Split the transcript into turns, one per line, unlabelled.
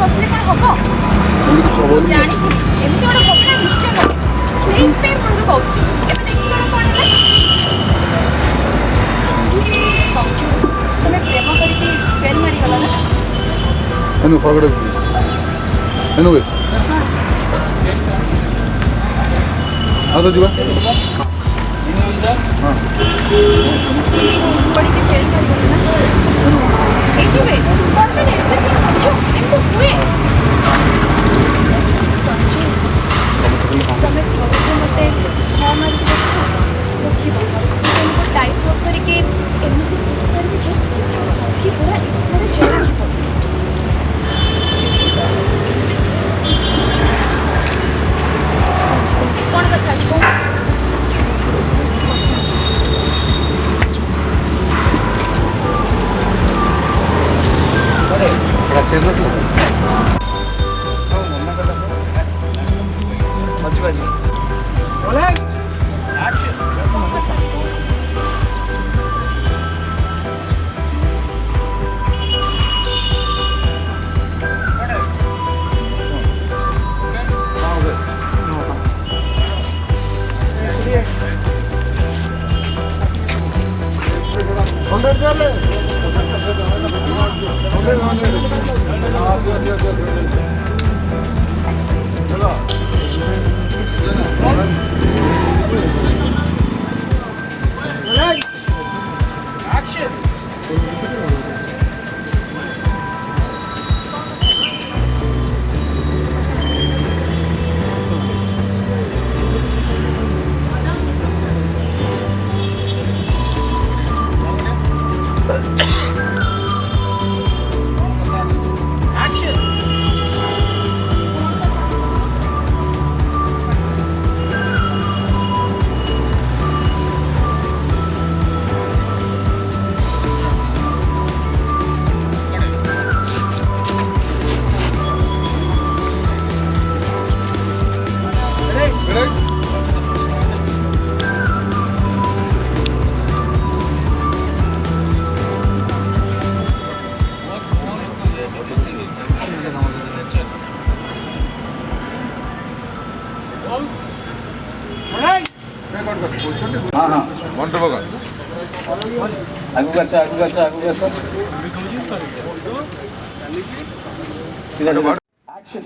बसले कौन हम जानी एमती गोटे घटना निश्चय हो मूल कौन है संजू तुम प्रेम करके फेल मारीगला ना
एनु फगड़े एनु वे आ तो जीवा हां
पड़ी के फेल मारीगला ना एनु वे कॉन्फिडेंस संजू एमको हुए तमें थोड़े मते हां मार के देखिबो तुमको टाइप वर्क करके एमती किस करबे जे सखी पूरा इसरे चला जीवो कौन कथा छो
अरे बड़ा सेर मत लो मजबाजी बोले एक्शन
हाँ हाँ मंत्र बगा आगु करता एक्शन